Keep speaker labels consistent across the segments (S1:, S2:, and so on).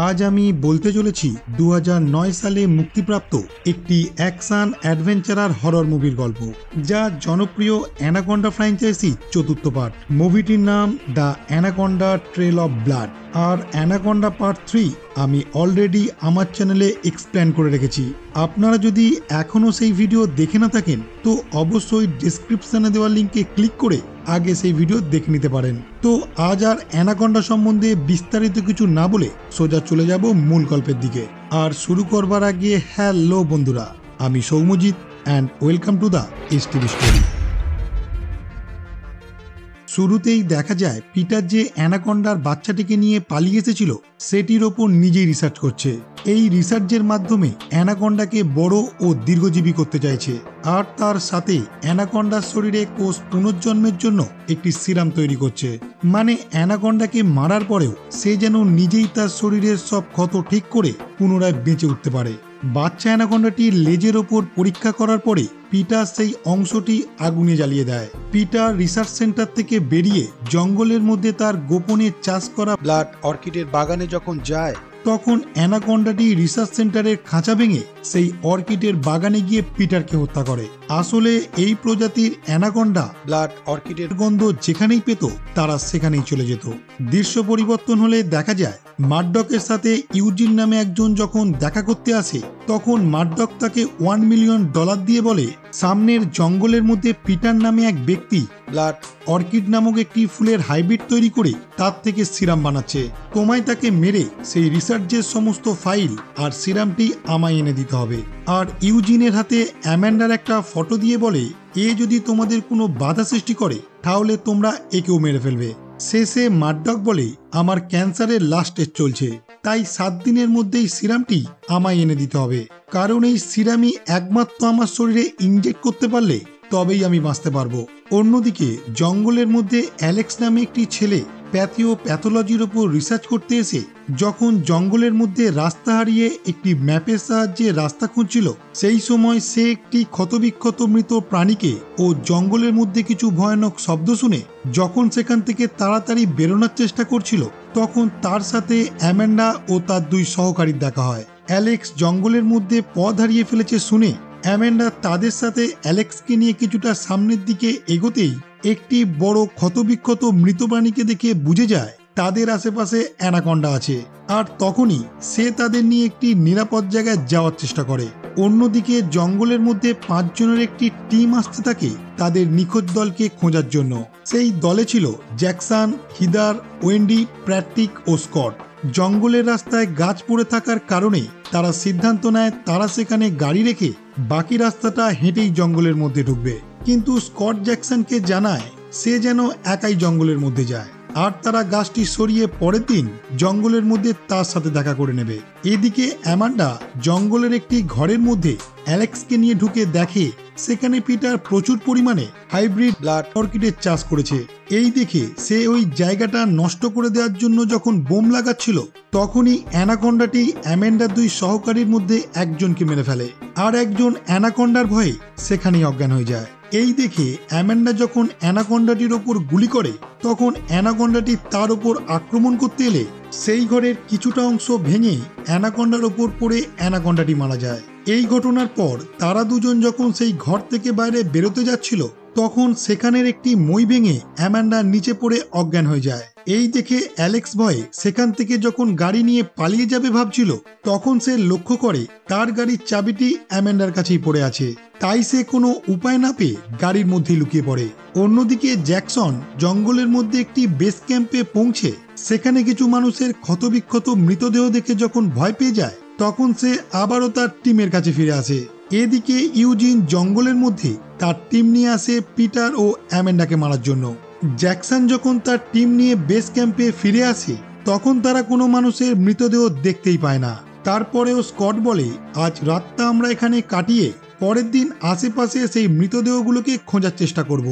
S1: আজ আমি বলতে চলেছি 2009 সালে মুক্তিপ্রাপ্ত একটি অ্যাকশন অ্যাডভেঞ্চারার হরর মুভির গল্প, যা জনপ্রিয় অ্যানাকোন্ডা ফ্র্যাঞ্চাইজি চতুর্থ পার্ট। মুভিটির নাম the Anaconda trail of blood. আর অ্যানাকোন্ডা পার্ট 3 আমি অলরেডি আমার চ্যানেলে এক্সপ্লেন করে রেখেছি। আপনারা যদি এখনও সেই ভিডিও দেখে না থাকেন তো অবশ্যই ডেসক্রিপশনে দেওয়া লিঙ্কে ক্লিক করে আগে সেই ভিডিও দেখে নিতে পারেন। তো আজ আর অ্যানাকোন্ডা সম্বন্ধে বিস্তারিত কিছু না বলে সোজা চলে যাব মূল গল্পের দিকে। আর শুরু করবার আগে হ্যালো বন্ধুরা, আমি Soumyajit and welcome to the STV story. শুরুতেই দেখা যায় পিটার যে অ্যানাকোন্ডার বাচ্চাটিকে নিয়ে পালিয়ে এসেছিল সেটির ওপর নিজেই রিসার্চ করছে। এই রিসার্চের মাধ্যমে অ্যানাকোন্ডাকে বড় ও দীর্ঘজীবী করতে চাইছে, আর তার সাথে অ্যানাকোন্ডার শরীরে কোষ পুনর্জন্মের জন্য একটি সিরাম তৈরি করছে। মানে অ্যানাকোন্ডাকে মারার পরেও সে যেন নিজেই তার শরীরের সব ক্ষত ঠিক করে পুনরায় বেঁচে উঠতে পারে। বাচ্চা অ্যানাকোন্ডাটির লেজের ওপর পরীক্ষা করার পরে পিটার সেই অংশটি আগুনে জ্বালিয়ে দেয়। পিটার রিসার্চ সেন্টার থেকে বেরিয়ে জঙ্গলের মধ্যে তার গোপনে চাষ করা ব্লাড অর্কিডের বাগানে যখন যায়, তখন অ্যানাকোন্ডাটি রিসার্চ সেন্টারের খাঁচা ভেঙে সেই অর্কিডের বাগানে গিয়ে পিটারকে হত্যা করে। আসলে এই প্রজাতির অ্যানাকোন্ডা ব্লাড অর্কিডের গন্ধ যেখানেই পেত তারা সেখানেই চলে যেত। দৃশ্য পরিবর্তন হলে দেখা যায় মার্ডকের সাথে ইউজিন নামে একজন যখন দেখা করতে আসে, তখন মার্ডক তাকে $1 মিলিয়ন দিয়ে বলে সামনের জঙ্গলের মধ্যে পিটার নামে এক ব্যক্তি ব্লাড অর্কিড নামক একটি ফুলের হাইব্রিড তৈরি করে তার থেকে সিরাম বানাচ্ছে। তোমায় তাকে মেরে সেই রিসার্চের সমস্ত ফাইল আর সিরামটি আমায় এনে দিতে হবে। আর ইউজিনের হাতে অ্যামান্ডার একটা ফটো দিয়ে বলে, এ যদি তোমাদের কোনো বাধা সৃষ্টি করে তাহলে তোমরা একেও মেরে ফেলবে। শেষে মার্ডক বলে, আমার ক্যান্সারের লাস্ট স্টেজ চলছে, তাই 7 দিনের মধ্যেই সিরামটি আমায় এনে দিতে হবে, কারণ এই সিরামই একমাত্র আমার শরীরে ইনজেক্ট করতে পারলে তবেই আমি বাঁচতে পারবো। অন্যদিকে জঙ্গলের মধ্যে অ্যালেক্স নামে একটি ছেলে প্যাথোলজির ওপর রিসার্চ করতে এসে যখন জঙ্গলের মধ্যে রাস্তা হারিয়ে একটি ম্যাপের সাহায্যে রাস্তা খুঁজছিল, সেই সময় সে একটি ক্ষতবিক্ষত মৃত প্রাণীকে ও জঙ্গলের মধ্যে কিছু ভয়ানক শব্দ শুনে যখন সেখান থেকে তাড়াতাড়ি বেরোনোর চেষ্টা করছিল, তখন তার সাথে অ্যামান্ডা ও তার 2 সহকারীর দেখা হয়। অ্যালেক্স জঙ্গলের মধ্যে পথ হারিয়ে ফেলেছে শুনে অ্যামান্ডা তাদের সাথে অ্যালেক্সকে নিয়ে কিছুটা সামনের দিকে এগোতেই একটি বড় ক্ষতবিক্ষত মৃত প্রাণীকে দেখে বুঝে যায় তাদের আশেপাশে অ্যানাকোন্ডা আছে। আর তখনই সে তাদের নিয়ে একটি নিরাপদ জায়গায় যাওয়ার চেষ্টা করে। অন্যদিকে জঙ্গলের মধ্যে 5 জনের একটি টিম আসতে থাকে তাদের নিখোঁজ দলকে খোঁজার জন্য। সেই দলে ছিল জ্যাকসন, হিদার, ওয়েন্ডি, প্র্যাটিক ও স্কট। জঙ্গলের রাস্তায় গাছ পড়ে থাকার কারণে তারা সিদ্ধান্ত নেয় তারা সেখানে গাড়ি রেখে বাকি রাস্তাটা হেঁটেই জঙ্গলের মধ্যে ঢুকবে। কিন্তু স্কট জ্যাকসনকে জানায় সে যেন একাই জঙ্গলের মধ্যে যায়, আর তারা গাছটি সরিয়ে পরের দিন জঙ্গলের মধ্যে তার সাথে দেখা করে নেবে। এদিকে অ্যামান্ডা জঙ্গলের একটি ঘরের মধ্যে অ্যালেক্সকে নিয়ে ঢুকে দেখে সেখানে পিটার প্রচুর পরিমাণে হাইব্রিড ব্লাড অর্কিডের চাষ করেছে। এই দেখে সে ওই জায়গাটা নষ্ট করে দেওয়ার জন্য যখন বোম লাগাচ্ছিল, তখনই অ্যানাকোন্ডাটি অ্যামান্ডার 2 সহকারীর মধ্যে একজনকে মেরে ফেলে, আর একজন অ্যানাকোন্ডার ভয়ে সেখানেই অজ্ঞান হয়ে যায়। এই দেখে অ্যামান্ডা যখন অ্যানাকোন্ডাটির ওপর গুলি করে, তখন অ্যানাকোন্ডাটি তার ওপর আক্রমণ করতে এলে সেই ঘরের কিছুটা অংশ ভেঙে অ্যানাকোন্ডার ওপর পড়ে অ্যানাকোন্ডাটি মারা যায়। এই ঘটনার পর তারা দুজন যখন সেই ঘর থেকে বাইরে বেরোতে যাচ্ছিল, তখন সেখানের একটি মই ভেঙে অ্যামান্ডা নিচে পড়ে অজ্ঞান হয়ে যায়। এই দেখে অ্যালেক্স ভয়ে সেখান থেকে যখন গাড়ি নিয়ে পালিয়ে যাবে ভাবছিল, তখন সে লক্ষ্য করে তার গাড়ির চাবিটি অ্যামান্ডার কাছেই পড়ে আছে। তাই সে কোনো উপায় না পেয়ে গাড়ির মধ্যে লুকিয়ে পড়ে। অন্যদিকে জ্যাকসন জঙ্গলের মধ্যে একটি বেস ক্যাম্পে পৌঁছে সেখানে কিছু মানুষের ক্ষতবিক্ষত মৃতদেহ দেখে যখন ভয় পেয়ে যায়, তখন সে আবারও তার টিমের কাছে ফিরে আসে। এদিকে ইউজিন জঙ্গলের মধ্যে তার টিম নিয়ে আসে পিটার ও অ্যামান্ডাকে মারার জন্য। জ্যাকসন যখন তার টিম নিয়ে বেস ক্যাম্পে ফিরে আসে, তখন তারা কোনো মানুষের মৃতদেহ দেখতেই পায় না। তারপরেও স্কট বলে, আজ রাতটা আমরা এখানে কাটিয়ে পরের দিন আশেপাশে সেই মৃতদেহগুলোকে খোঁজার চেষ্টা করব।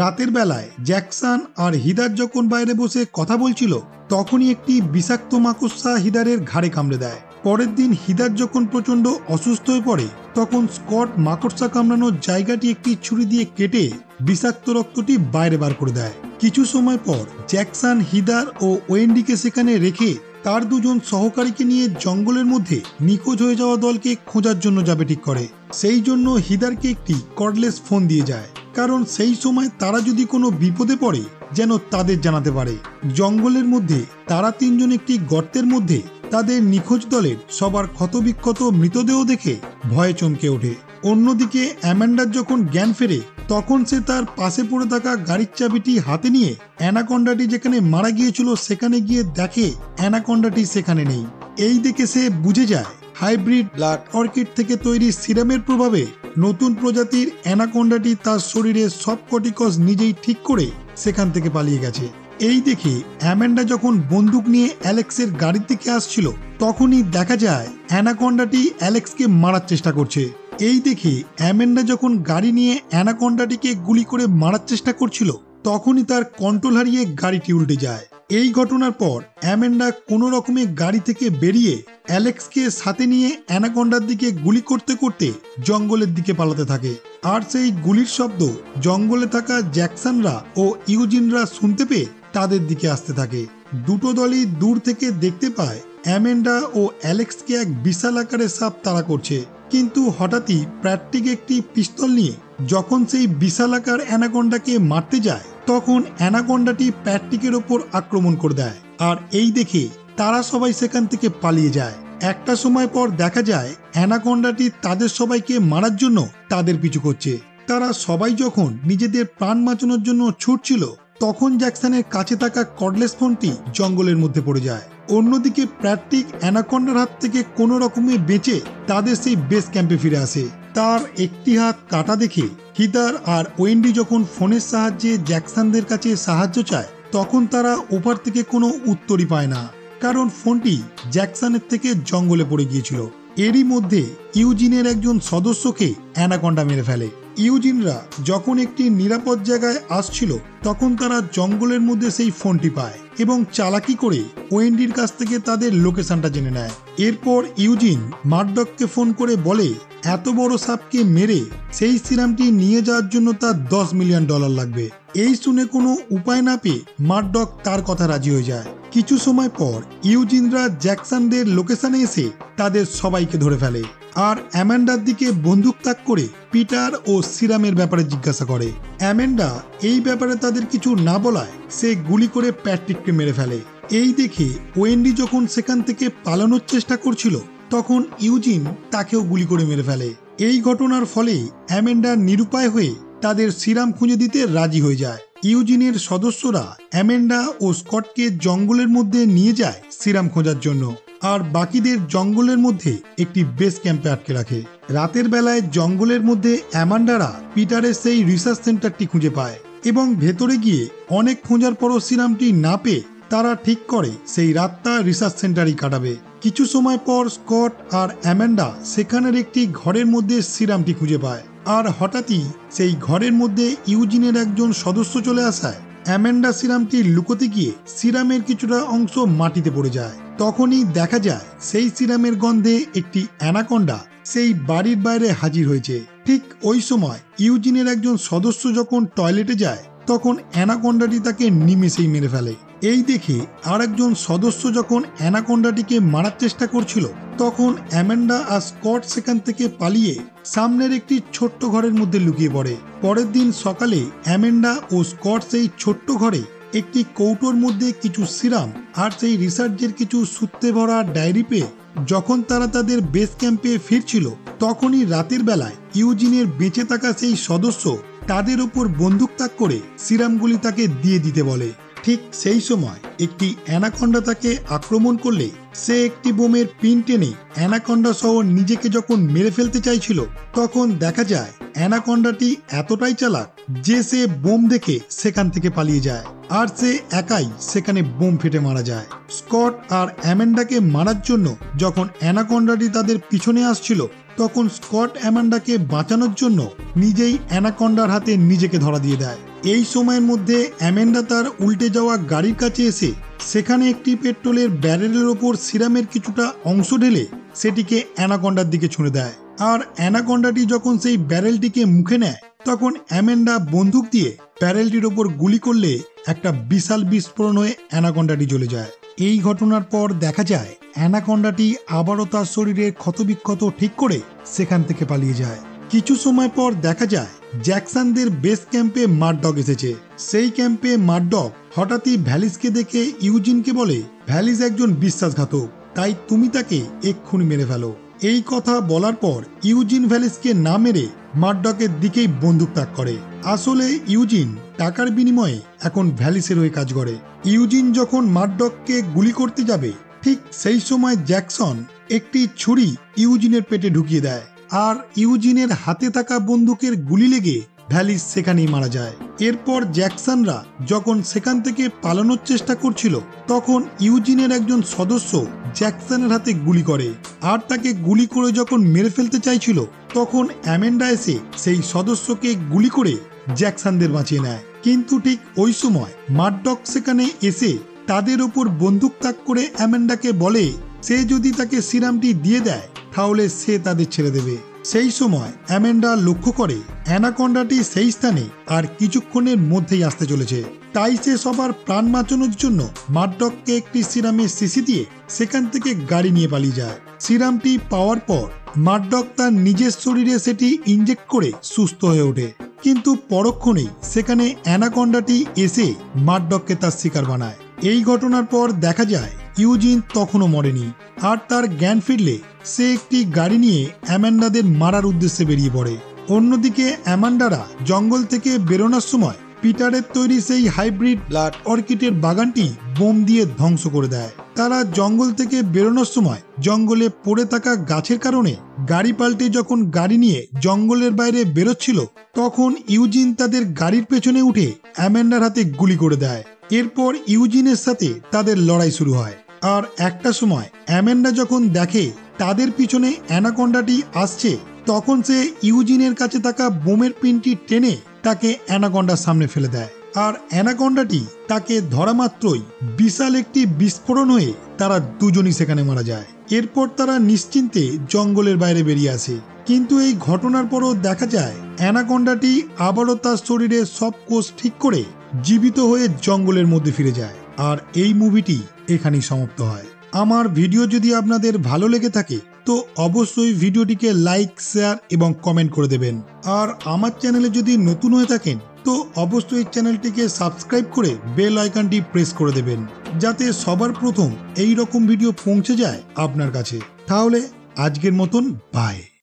S1: রাতের বেলায় জ্যাকসন আর হিদার যখন বাইরে বসে কথা বলছিল, তখনই একটি বিষাক্ত মাকড়সা হিদারের ঘাড়ে কামড়ে দেয়। পরের দিন হিদার যখন প্রচন্ড অসুস্থ হয়ে পড়ে, তখন স্কট মাকড়সা কামড়ানোর জায়গাটি একটি ছুরি দিয়ে কেটে বিষাক্ত রক্তটি বাইরে বার করে দেয়। কিছু সময় পর জ্যাকসন হিদার ও ওয়েন্ডিকে সেখানে রেখে তার দুজন সহকারীকে নিয়ে জঙ্গলের মধ্যে নিখোঁজ হয়ে যাওয়া দলকে খোঁজার জন্য যাবে ঠিক করে। সেই জন্য হিদারকে একটি কর্ডলেস ফোন দিয়ে যায়, কারণ সেই সময় তারা যদি কোনো বিপদে পড়ে যেন তাদের জানাতে পারে। জঙ্গলের মধ্যে তারা তিনজন একটি গর্তের মধ্যে তাদের নিখোঁজ দলের সবার ক্ষতবিক্ষত মৃতদেহ দেখে ভয়ে চমকে ওঠে। অন্যদিকে অ্যামান্ডার যখন জ্ঞান ফেরে তখন সে তার পাশে পড়ে থাকা গাড়ির চাবিটি হাতে নিয়ে অ্যানাকন্ডাটি যেখানে মারা গিয়েছিল সেখানে গিয়ে দেখে অ্যানাকন্ডাটি সেখানে নেই। এই দেখে সে বুঝে যায় হাইব্রিড ব্লাড অর্কিড থেকে তৈরি সিরামের প্রভাবে নতুন প্রজাতির অ্যানাকন্ডাটি তার শরীরে সব কর্টিকস নিজেই ঠিক করে সেখান থেকে পালিয়ে গেছে। এই দেখে অ্যামান্ডা যখন বন্দুক নিয়ে অ্যালেক্সের গাড়ির দিকে আসছিল তখনই দেখা যায় অ্যানাকন্ডাটি অ্যালেক্সকে মারার চেষ্টা করছে। এই দেখে অ্যামান্ডা যখন গাড়ি নিয়ে অ্যানাকন্ডাটিকে গুলি করে মারার চেষ্টা করছিল তখনই তার কন্ট্রোল হারিয়ে গাড়িটি উল্টে যায়। এই ঘটনার পর অ্যামান্ডা কোনো রকমে গাড়ি থেকে বেরিয়ে অ্যালেক্সকে সাথে নিয়ে অ্যানাকন্ডার দিকে গুলি করতে করতে জঙ্গলের দিকে পালাতে থাকে। আর সেই গুলির শব্দ জঙ্গলে থাকা জ্যাকসনরা ও ইউজিনরা শুনতে পেয়ে তাদের দিকে আসতে থাকে। দুটো দলই দূর থেকে দেখতে পায় অ্যামান্ডা ও অ্যালেক্সকে এক বিশাল আকারের সাপ তাড়া করছে। কিন্তু হঠাৎই প্র্যাট্রিক একটি পিস্তল নিয়ে যখন সেই বিশাল আকার অ্যানাকন্ডাকে মারতে যায় তখন অ্যানাকন্ডাটি প্র্যাট্রিকের ওপর আক্রমণ করে দেয়। আর এই দেখে তারা সবাই সেখান থেকে পালিয়ে যায়। একটা সময় পর দেখা যায় অ্যানাকন্ডাটি তাদের সবাইকে মারার জন্য তাদের পিছু করছে। তারা সবাই যখন নিজেদের প্রাণ বাঁচানোর জন্য ছুটছিল তখন জ্যাকসনের কাছে থাকা কর্ডলেস ফোনটি জঙ্গলের মধ্যে পড়ে যায়। অন্যদিকে প্র্যাট্রিক অ্যানাকন্ডার হাত থেকে কোনো রকমে বেঁচে তাদের সেই বেস ক্যাম্পে ফিরে আসে। তার একটি হাত কাটা দেখে হিদার আর ওয়েন্ডি যখন ফোনের সাহায্যে জ্যাকসনদের কাছে সাহায্য চায় তখন তারা ওপার থেকে কোনো উত্তরই পায় না, কারণ ফোনটি জ্যাকসনের থেকে জঙ্গলে পড়ে গিয়েছিল। এরই মধ্যে ইউজিনের একজন সদস্যকে অ্যানাকন্ডা মেরে ফেলে। ইউজিনরা যখন একটি নিরাপদ জায়গায় আসছিল তখন তারা জঙ্গলের মধ্যে সেই ফোনটি পায় এবং চালাকি করে ওয়েন্ডির কাছ থেকে তাদের লোকেশনটা জেনে নেয়। এরপর ইউজিন মার্ডককে ফোন করে বলে এত বড় সাপকে মেরে সেই সিরামটি নিয়ে যাওয়ার জন্য তার $10 মিলিয়ন লাগবে। এই শুনে কোনো উপায় না পেয়ে মার্ডক তার কথা রাজি হয়ে যায়। কিছু সময় পর ইউজিনরা জ্যাকসনদের লোকেশনে এসে তাদের সবাইকে ধরে ফেলে আর অ্যামান্ডার দিকে বন্দুক তাক করে পিটার ও সিরামের ব্যাপারে জিজ্ঞাসা করে। অ্যামান্ডা এই ব্যাপারে তাদের কিছু না বলায় সে গুলি করে প্যাট্রিককে মেরে ফেলে। এই দেখে ওয়েন্ডি যখন সেখান থেকে পালানোর চেষ্টা করছিল তখন ইউজিন তাকেও গুলি করে মেরে ফেলে। এই ঘটনার ফলে অ্যামান্ডা নিরুপায় হয়ে তাদের সিরাম খুঁজে দিতে রাজি হয়ে যায়। ইউজিনের সদস্যরা অ্যামান্ডা ও স্কটকে জঙ্গলের মধ্যে নিয়ে যায় সিরাম খোঁজার জন্য, আর বাকিদের জঙ্গলের মধ্যে একটি বেস ক্যাম্পে আটকে রাখে। রাতের বেলায় জঙ্গলের মধ্যে অ্যামান্ডারা পিটারের সেই রিসার্চ সেন্টারটি খুঁজে পায় এবং ভেতরে গিয়ে অনেক খোঁজার পরও সিরামটি না পেয়ে তারা ঠিক করে সেই রাতটা রিসার্চ সেন্টারই কাটাবে। কিছু সময় পর স্কট আর অ্যামান্ডা সেখানের একটি ঘরের মধ্যে সিরামটি খুঁজে পায়, আর হঠাৎই সেই ঘরের মধ্যে ইউজিনের একজন সদস্য চলে আসায় অ্যামান্ডা সিরামটি লুকোতে গিয়ে সিরামের কিছুটা অংশ মাটিতে পড়ে যায়। তখনই দেখা যায় সেই সিরামের গন্ধে একটি অ্যানাকন্ডা সেই বাড়ির বাইরে হাজির হয়েছে। ঠিক ওই সময় ইউজিনের একজন সদস্য যখন টয়লেটে যায় তখন অ্যানাকন্ডাটি তাকে নিমেষেই মেরে ফেলে। এই দেখে আর একজন সদস্য যখন অ্যানাকন্ডাটিকে মারার চেষ্টা করছিল তখন অ্যামান্ডা আর স্কট সেখান থেকে পালিয়ে সামনের একটি ছোট্ট ঘরের মধ্যে লুকিয়ে পড়ে। পরের দিন সকালে অ্যামান্ডা ও স্কট সেই ছোট্ট ঘরে একটি কৌটোর মধ্যে কিছু সিরাম আর সেই রিসার্চের কিছু সূত্রে ভরা ডায়েরি পেয়ে যখন তারা তাদের বেস ক্যাম্পে ফিরছিল তখনই রাতের বেলায় ইউজিনের বেঁচে থাকা সেই সদস্য তাদের ওপর বন্দুক তাক করে সিরামগুলি তাকে দিয়ে দিতে বলে। ঠিক সেই সময় একটি অ্যানাকন্ডা তাকে আক্রমণ করলে সে একটি বোমের পিন টেনে অ্যানাকন্ডা সহ নিজেকে যখন মেরে ফেলতে চাইছিল তখন দেখা যায় অ্যানাকন্ডাটি এতটাই চালাক যে সে বোম দেখে সেখান থেকে পালিয়ে যায় আর সে একাই সেখানে বোম ফেটে মারা যায়। স্কট আর অ্যামান্ডাকে মারার জন্য যখন অ্যানাকন্ডাটি তাদের পিছনে আসছিল তখন স্কট অ্যামান্ডাকে বাঁচানোর জন্য নিজেই অ্যানাকন্ডার হাতে নিজেকে ধরা দিয়ে দেয়। এই সময়ের মধ্যে অ্যামান্ডা তার উল্টে যাওয়া গাড়ির কাছে এসে সেখানে একটি পেট্রোলের ব্যারেলের ওপর সিরামের কিছুটা অংশ ঢেলে সেটিকে অ্যানাকন্ডার দিকে ছুঁড়ে দেয়। আর অ্যানাকন্ডাটি যখন সেই ব্যারেলটিকে মুখে নেয় তখন অ্যামান্ডা বন্দুক দিয়ে ব্যারেলটির ওপর গুলি করলে একটা বিশাল বিস্ফোরণ হয়ে অ্যানাকন্ডাটি জ্বলে যায়। এই ঘটনার পর দেখা যায় অ্যানাকন্ডাটি আবারও তার শরীরে ক্ষতবিক্ষত ঠিক করে সেখান থেকে পালিয়ে যায়। কিছু সময় পর দেখা যায় জ্যাকসনদের বেস ক্যাম্পে মারডগ এসেছে। সেই ক্যাম্পে মারডগ হঠাৎই ভ্যালিসকে দেখে ইউজিনকে বলে, ভ্যালিস একজন বিশ্বাসঘাতক, তাই তুমি তাকে এক্ষুনি মেরে ফেলো। এই কথা বলার পর ইউজিন ভ্যালিসকে না মেরে মারডগের দিকেই বন্দুক তাক করে। আসলে ইউজিন টাকার বিনিময়ে এখন ভ্যালিসের হয়ে কাজ করে। ইউজিন যখন মারডগকে গুলি করতে যাবে ঠিক সেই সময় জ্যাকসন একটি ছুরি ইউজিনের পেটে ঢুকিয়ে দেয়, আর ইউজিনের হাতে থাকা বন্দুকের গুলি লেগে ভ্যালিস সেখানেই মারা যায়। এরপর জ্যাকসনরা যখন সেখান থেকে পালানোর চেষ্টা করছিল তখন ইউজিনের একজন সদস্য জ্যাকসনের হাতে গুলি করে, আর তাকে গুলি করে যখন মেরে ফেলতে চাইছিল তখন অ্যামেন্ডা এসে সেই সদস্যকে গুলি করে জ্যাকসনদের বাঁচিয়ে নেয়। কিন্তু ঠিক ওই সময় মারডগ সেখানে এসে তাদের ওপর বন্দুক তাক করে অ্যামেন্ডাকে বলে সে যদি তাকে সিরামটি দিয়ে দেয় তাহলে সে তাদের ছেড়ে দেবে। সেই সময় অ্যামেন্ডা লক্ষ্য করে অ্যানাকন্ডাটি সেই স্থানে আর কিছুক্ষণের মধ্যেই আসতে চলেছে, তাই সে সবার প্রাণ বাঁচানোর জন্য মারডগকে একটি সিরামের শিশি দিয়ে সেখান থেকে গাড়ি নিয়ে পালিয়ে যায়। সিরামটি পাওয়ার পর মারডগ তার নিজের শরীরে সেটি ইনজেক্ট করে সুস্থ হয়ে ওঠে, কিন্তু পরক্ষণেই সেখানে অ্যানাকন্ডাটি এসে মারডগকে তার শিকার বানায়। এই ঘটনার পর দেখা যায় ইউজিন তখনও মরেনি, আর তার জ্ঞান ফিরলে সে একটি গাড়ি নিয়ে অ্যামান্ডাদের মারার উদ্দেশ্যে বেরিয়ে পড়ে। অন্যদিকে অ্যামান্ডারা জঙ্গল থেকে বেরোনোর সময় পিটারের তৈরি সেই হাইব্রিড ব্লাড অর্কিডের বাগানটি বোম দিয়ে ধ্বংস করে দেয়। তারা জঙ্গল থেকে বেরোনোর সময় জঙ্গলে পড়ে থাকা গাছের কারণে গাড়ি পাল্টে যখন গাড়ি নিয়ে জঙ্গলের বাইরে বেরোচ্ছিল তখন ইউজিন তাদের গাড়ির পেছনে উঠে অ্যামান্ডার হাতে গুলি করে দেয়। এরপর ইউজিনের সাথে তাদের লড়াই শুরু হয়, আর একটা সময় অ্যামান্ডা যখন দেখে তাদের পিছনে অ্যানাকন্ডাটি আসছে তখন সে ইউজিনের কাছে থাকা বোমের পিনটি টেনে তাকে অ্যানাকন্ডার সামনে ফেলে দেয়, আর অ্যানাকন্ডাটি তাকে ধরা মাত্রই বিশাল একটি বিস্ফোরণ হয়ে তারা দুজনই সেখানে মারা যায়। এরপর তারা নিশ্চিন্তে জঙ্গলের বাইরে বেরিয়ে আসে, কিন্তু এই ঘটনার পরও দেখা যায় অ্যানাকন্ডাটি আবারও তার শরীরে সব কোষ ঠিক করে জীবিত হয়ে জঙ্গলের মধ্যে ফিরে যায়। আর এই মুভিটি এখানেই সমাপ্ত হয়। আমার ভিডিও যদি আপনাদের ভালো লেগে থাকে তো অবশ্যই ভিডিওটিকে লাইক, শেয়ার এবং কমেন্ট করে দেবেন। আর আমার চ্যানেলে যদি নতুন হয়ে থাকেন তো অবশ্যই চ্যানেলটিকে সাবস্ক্রাইব করে বেল আইকনটি প্রেস করে দেবেন, যাতে সবার প্রথম এই রকম ভিডিও পৌঁছে যায় আপনার কাছে। তাহলে আজকের মতন বাই।